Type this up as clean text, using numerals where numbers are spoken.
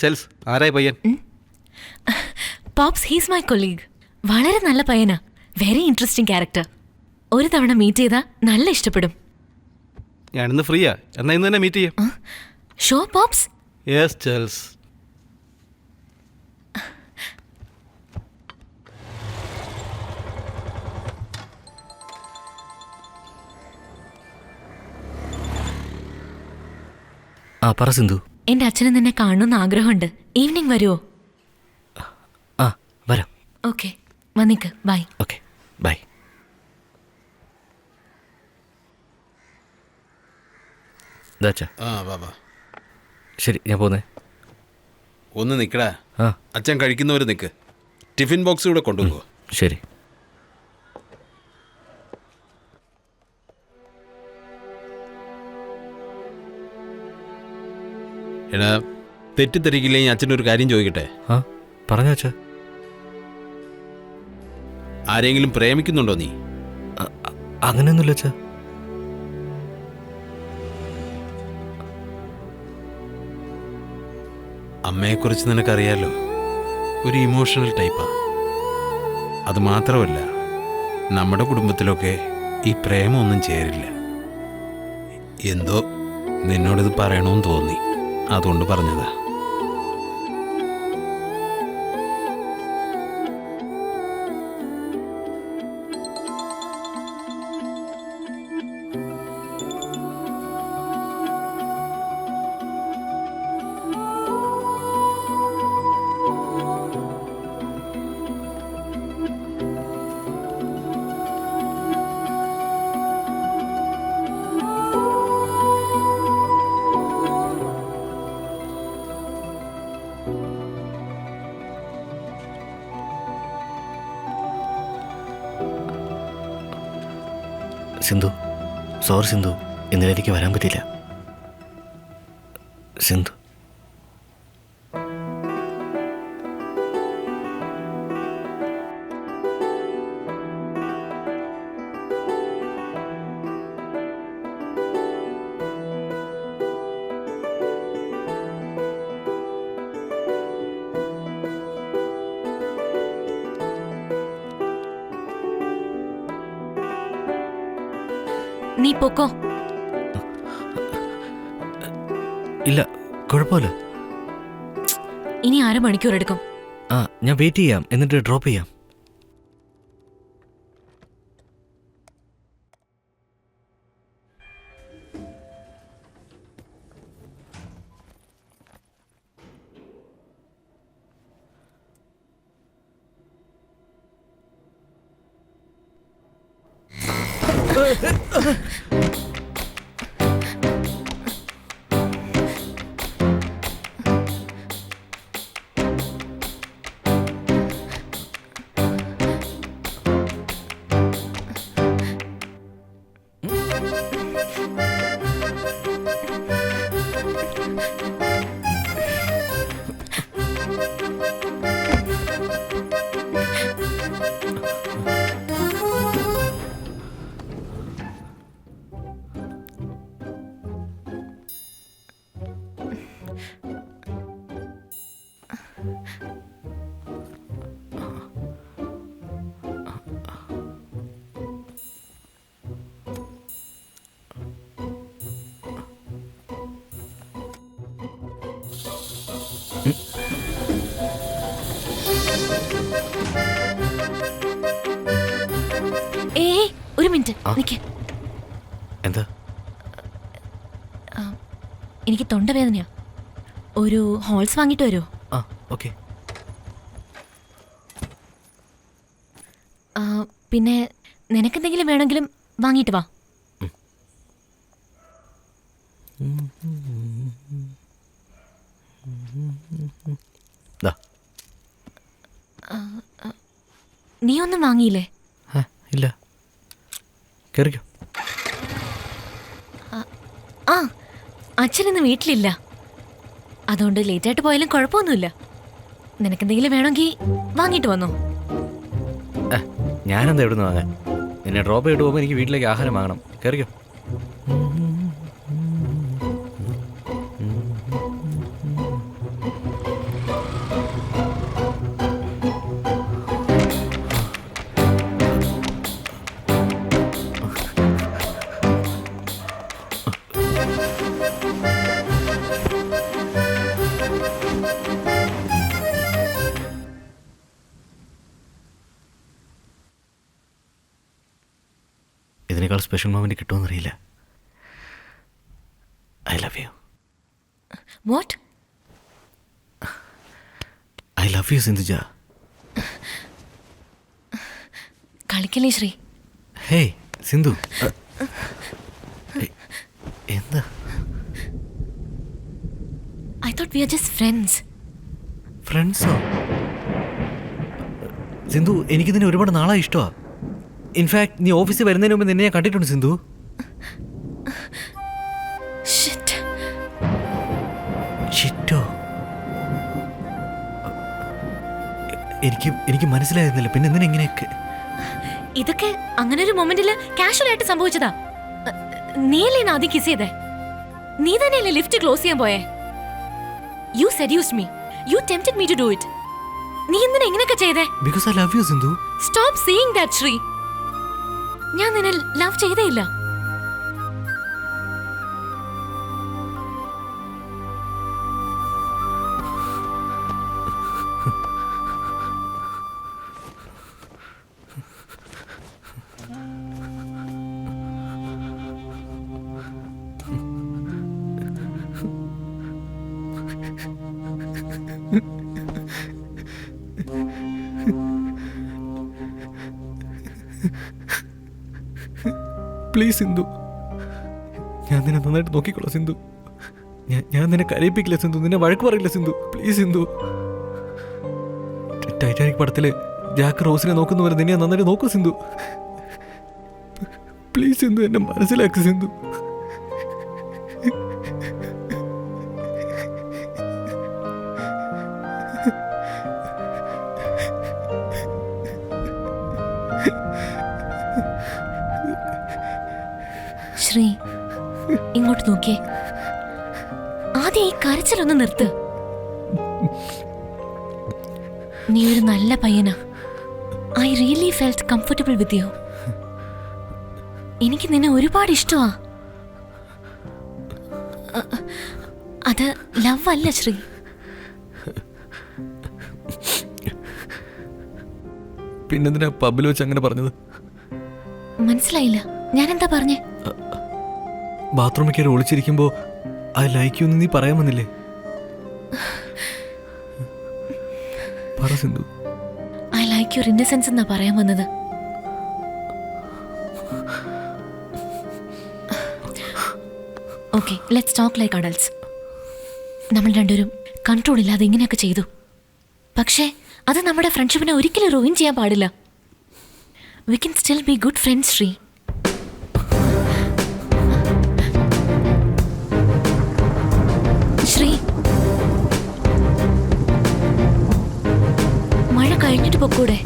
ചെൽസ് ആരായി പയ്യൻ? Pops he's my colleague. വളരെ നല്ല പയ്യനാ. Very interesting character. ഒരു തവണ മീറ്റ് ചെയ്താൽ നല്ല ഇഷ്ടപ്പെടും. ഞാനിന്ന് ഫ്രീയാ, എന്നാ ഇന്ന് തന്നെ മീറ്റ് ചെയ്യാം. Show pops? യെസ് ചെൽസ്. പറ സിന്ധു. എന്റെ അച്ഛന് നിന്നെ കാണണമെന്ന് ആഗ്രഹമുണ്ട്. ഈവനിങ് വരുമോ? വരാം. ഓക്കെ, വന്നിക്ക്. ബൈ. Okay, bye. ശരി, ഞാൻ പോന്നേ. ഒന്ന് നിൽക്കടാ. ആ അച്ഛൻ കഴിക്കുന്നവർ നിൽക്ക്. ടിഫിൻ ബോക്സ് കൂടെ കൊണ്ടുപോകുക. ശരി. എടാ, തെറ്റിദ്ധരിക്കില്ലെങ്കിൽ അച്ഛനൊരു കാര്യം ചോദിക്കട്ടെ? പറഞ്ഞോ അച്ഛാ. ആരെങ്കിലും പ്രേമിക്കുന്നുണ്ടോ നീ? അങ്ങനെയൊന്നുമില്ല അച്ഛാ. അമ്മയെക്കുറിച്ച് നിനക്കറിയാലോ, ഒരു ഇമോഷണൽ ടൈപ്പാ. അത് മാത്രമല്ല, നമ്മുടെ കുടുംബത്തിലൊക്കെ ഈ പ്രേമമൊന്നും ചേരില്ല. എന്തോ നിന്നോടിത് പറയണമെന്ന് തോന്നി, അതുകൊണ്ട് പറഞ്ഞതാ. സിന്ധു, സോറി സിന്ധു, ഇന്നലെ എനിക്ക് വരാൻ പറ്റില്ല. സിന്ധു, നീ പൊക്കോ. ഇല്ല, കുഴപ്പമില്ല. ഇനി 1/2 മണിക്കൂർ എടുക്കും. ഞാൻ വെയിറ്റ് ചെയ്യാം, എന്നിട്ട് ഡ്രോപ്പ് ചെയ്യാം. ഒരു മിനിറ്റ് നിക്ക്. എന്താ? എനിക്ക് തൊണ്ടവേദനയാ. ഒരു ഹോൾസ് വാങ്ങിട്ട് വരുമോ? ഓക്കെ. പിന്നെ നിനക്കെന്തെങ്കിലും വേണമെങ്കിലും വാങ്ങിയിട്ട് വാ. നീ ഒന്നും വാങ്ങിയില്ലേ? ഇല്ല, കേറിക്കോ. അച്ഛനിന്ന് വീട്ടിലില്ല, അതുകൊണ്ട് ലേറ്റായിട്ട് പോയാലും കുഴപ്പമൊന്നുമില്ല. നിനക്കെന്തെങ്കിലും വേണമെങ്കിൽ വാങ്ങിയിട്ട് വന്നോ. ഞാനെന്താ എവിടെ നിന്ന് വാങ്ങാൻ? നിന്നെ ഡ്രോപ്പ് ചെയ്തിട്ട് പോകുമ്പോൾ എനിക്ക് വീട്ടിലേക്ക് ആഹാരം വാങ്ങണം. കേറിക്കോ. ഇതിനേക്കാൾ സ്പെഷ്യൽ മൊമെന്റ് കിട്ടുമെന്നറിയില്ല. I love you. What? I love you Sindhuja. കളിക്കല്ലേ ശ്രീ. ഹേയ് സിന്ധു. എന്താ? I thought we are just friends. ഫ്രണ്ട്സോ? സിന്ധു, എനിക്ക് നിന്നെ ഒരുപാട് നാളായി ഇഷ്ടമാണ്. ഇൻഫാക്ട് നീ ഓഫീസിൽ വരുന്നതിന് മുമ്പ് നിന്നെ ഞാൻ കണ്ടിട്ടുണ്ട് സിന്ധു. ഷിറ്റോ? എനിക്ക് മനസ്സിലായിരുന്നില്ല. പിന്നെ എന്തിനാ ഇങ്ങനെയൊക്കെ? ഇതൊക്കെ അങ്ങനെ ഒരു മൊമെന്റില് കാഷ്വൽ ആയിട്ട് സംഭവിച്ചതാ. നീയല്ലേ ആദ്യം കിസ് ചെയ്തേ? നീ തന്നെയല്ലേ ലിഫ്റ്റ് ക്ലോസ് ചെയ്യാൻ പോയേ? You seduced me. You tempted me to do it. നീ എന്തിനാ ഇങ്ങനെയൊക്കെ ചെയ്തേ? Because I love you Sindhu. Stop seeing that Sree. ഞാൻ നിന്നെ ലവ് ചെയ്തേയില്ല. പ്ലീസ് സിന്ധു, ഞാൻ നിന്നെ നന്നായിട്ട് നോക്കിക്കോളാം സിന്ധു. ഞാൻ നിന്നെ കരയിപ്പിക്കില്ല സിന്ധു. നിന്നെ വഴക്ക് പറയില്ല സിന്ധു. പ്ലീസ് സിന്ധു. ടൈറ്റാനിക് പടത്തില് ജാക്ക് റോസിനെ നോക്കുന്ന പോലെ നിന്നെ നന്നായിട്ട് നോക്കൂ സിന്ധു. പ്ലീസ് സിന്ധു, എന്നെ മനസ്സിലാക്ക് സിന്ധു. ശ്രീ, ഇങ്ങോട്ട് നോക്കിയേ. ആദ്യം ഈ കരച്ചിലൊന്ന് നിർത്ത്. നീ ഒരു നല്ല പയ്യനാ. I really felt comfortable with you. എനിക്ക് നിന്നെ ഒരുപാട് ഇഷ്ടമാ. അത് ലവ് അല്ല ശ്രീ. പിന്നെന്തിനാ പബ്ബിൽ വെച്ച് അങ്ങനെ പറഞ്ഞത്? മനസ്സിലായില്ല. ഞാനെന്താ പറഞ്ഞേ? ബാത്റൂമിൽ കയറി ഒളിച്ചിരിക്കുമ്പോ ഐ ലൈക്ക് യു എന്ന് നീ പറയാൻ വന്നില്ലേ? പറ Sindhu. I like your innocence എന്നാ പറയാൻ വന്നത്. Okay, let's talk like adults. നമ്മൾ രണ്ടുപേരും കൺട്രോൾ ഇല്ലാതെ ഇങ്ങനെയൊക്കെ ചെയ്തു. പക്ഷേ അത് നമ്മുടെ ഫ്രണ്ട്ഷിപ്പിനെ ഒരിക്കലും റൂയിൻ ചെയ്യാൻ പാടില്ല. We can still B good friends Shri. Shri, മഴ കഴിഞ്ഞിട്ട് പൊക്കൂടെ?